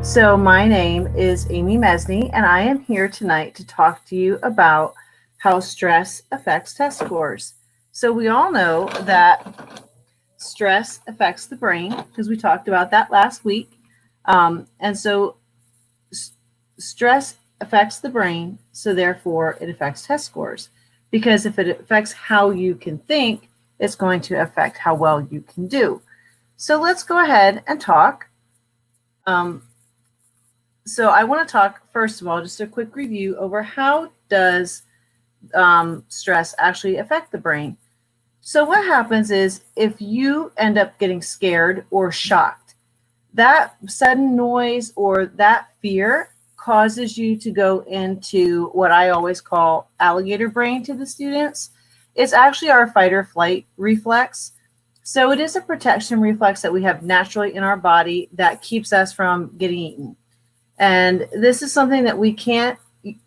So, my name is Amy Mesney, and I am here tonight to talk to you about how stress affects test scores. So, we all know that stress affects the brain because we talked about that last week. And so, stress affects the brain, so therefore, it affects test scores. Because if it affects how you can think, it's going to affect how well you can do. So, let's go ahead and talk. Um, So I want to talk first of all, just a quick review over how does stress actually affect the brain. So what happens is if you end up getting scared or shocked, that sudden noise or that fear causes you to go into what I always call alligator brain to the students. It's actually our fight or flight reflex. So it is a protection reflex that we have naturally in our body that keeps us from getting eaten. And this is something that we can't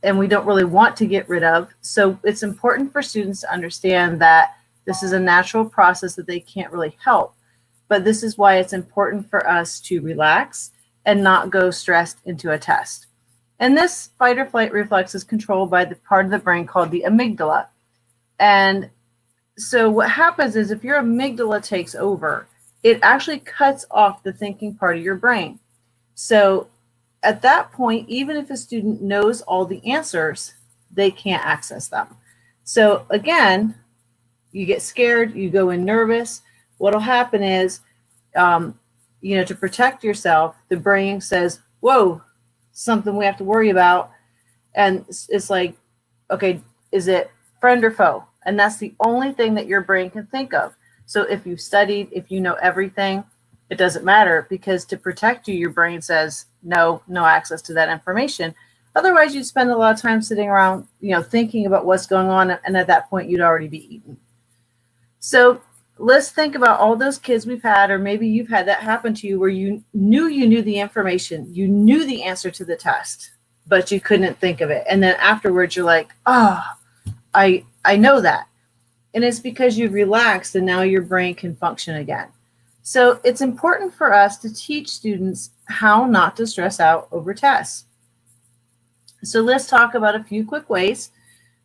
and we don't really want to get rid of. So it's important for students to understand that this is a natural process that they can't really help. But this is why it's important for us to relax and not go stressed into a test. And this fight or flight reflex is controlled by the part of the brain called the amygdala. And so what happens is if your amygdala takes over, it actually cuts off the thinking part of your brain. So at that point, even if a student knows all the answers, they can't access them. So again, you get scared, you go in nervous. What'll happen is, um, to protect yourself, the brain says, whoa, something we have to worry about. And it's like, okay, is it friend or foe? And that's the only thing that your brain can think of. So if you've studied, if you know everything, it doesn't matter because to protect you, your brain says no access to that information. Otherwise, you'd spend a lot of time sitting around, thinking about what's going on, and at that point, you'd already be eaten. So let's think about all those kids we've had, or maybe you've had that happen to you where you knew the information, you knew the answer to the test, but you couldn't think of it, and then afterwards, you're like, oh, I know that, and it's because you've relaxed, and now your brain can function again. So it's important for us to teach students how not to stress out over tests. So let's talk about a few quick ways.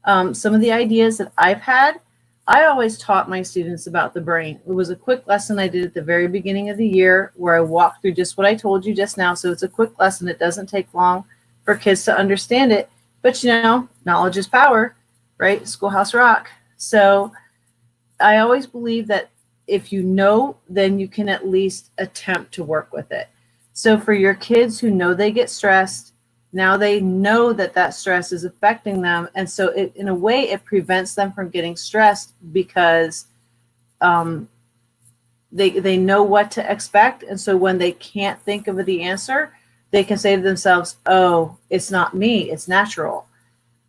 Some of the ideas that I've had, I always taught my students about the brain. It was a quick lesson I did at the very beginning of the year where I walked through just what I told you just now. So it's a quick lesson. It doesn't take long for kids to understand it. But knowledge is power, right? Schoolhouse Rock. So I always believe that if you know, then you can at least attempt to work with it. So for your kids who know they get stressed, now they know that that stress is affecting them. And so in a way, it prevents them from getting stressed because they know what to expect. And so when they can't think of the answer, they can say to themselves, oh, it's not me, it's natural.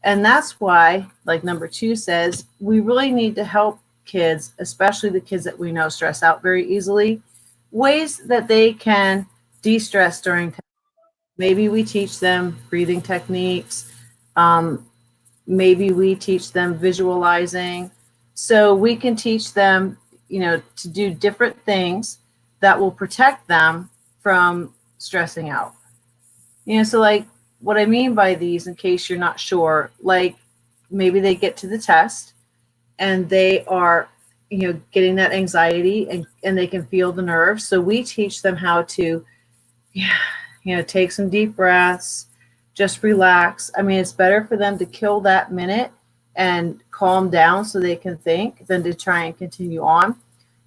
And that's why, like number 2 says, we really need to help kids, especially the kids that we know stress out very easily, ways that they can de-stress during testing. Maybe we teach them breathing techniques. Maybe we teach them visualizing. So we can teach them, to do different things that will protect them from stressing out. So like what I mean by these, in case you're not sure, like maybe they get to the test and they are getting that anxiety and they can feel the nerves, so we teach them how to take some deep breaths, just relax. I mean, it's better for them to kill that minute and calm down so they can think than to try and continue on.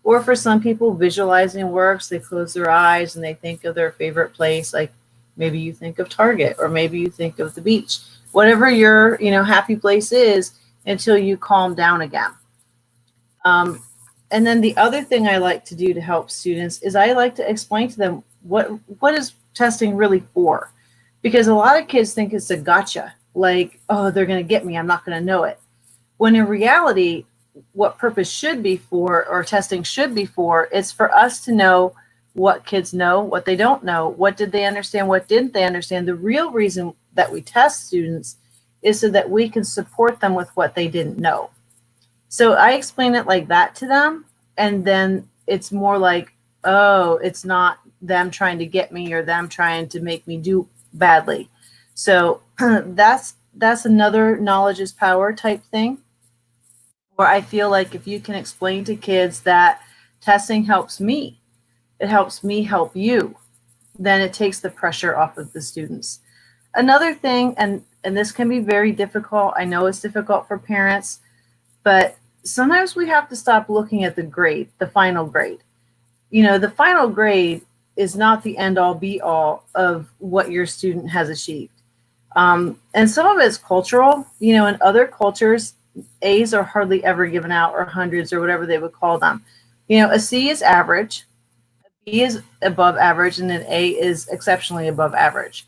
Or for some people, visualizing works. They close their eyes and they think of their favorite place, like maybe you think of Target or maybe you think of the beach, whatever your happy place is, until you calm down again. And then the other thing I like to do to help students is I like to explain to them what is testing really for, because a lot of kids think it's a gotcha, like, oh, they're going to get me, I'm not going to know it, when in reality what purpose should be for, or testing should be for, is for us to know what kids know, what they don't know, what did they understand, what didn't they understand. The real reason that we test students is so that we can support them with what they didn't know. So I explain it like that to them, and then it's more like, oh, it's not them trying to get me or them trying to make me do badly. So that's another knowledge is power type thing, where I feel like if you can explain to kids that testing helps me, it helps me help you, then it takes the pressure off of the students. Another thing, and this can be very difficult. I know it's difficult for parents, but sometimes we have to stop looking at the grade, the final grade. You know, the final grade is not the end all be all of what your student has achieved. And some of it's cultural. You know, in other cultures, A's are hardly ever given out, or hundreds, or whatever they would call them. You know, a C is average, a B is above average, and an A is exceptionally above average.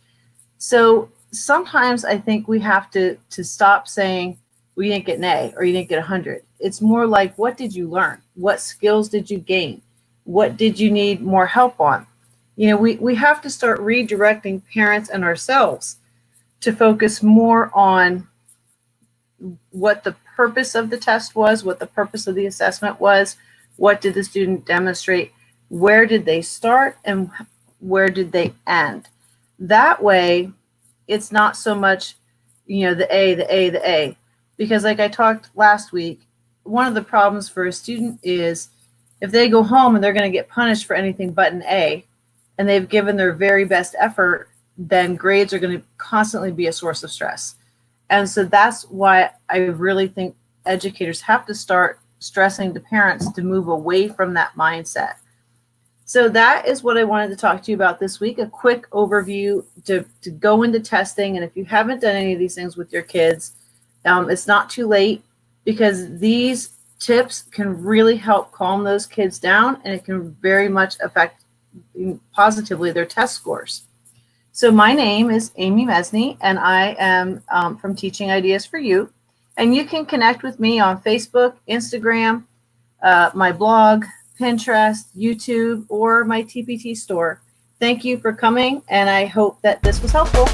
So sometimes I think we have to stop saying, well, you didn't get an A or you didn't get 100. It's more like, what did you learn? What skills did you gain? What did you need more help on? You know, we have to start redirecting parents and ourselves to focus more on what the purpose of the test was, what the purpose of the assessment was, what did the student demonstrate, where did they start, and where did they end. That way, it's not so much, you know, the A, the A, the A. Because like I talked last week, one of the problems for a student is if they go home and they're going to get punished for anything but an A, and they've given their very best effort, then grades are going to constantly be a source of stress. And so that's why I really think educators have to start stressing to parents to move away from that mindset. So that is what I wanted to talk to you about this week, a quick overview to go into testing. And if you haven't done any of these things with your kids, it's not too late, because these tips can really help calm those kids down, and it can very much affect positively their test scores. So my name is Amy Mesny, and I am from Teaching Ideas for You. And you can connect with me on Facebook, Instagram, my blog, Pinterest, YouTube, or my TPT store. Thank you for coming, and I hope that this was helpful.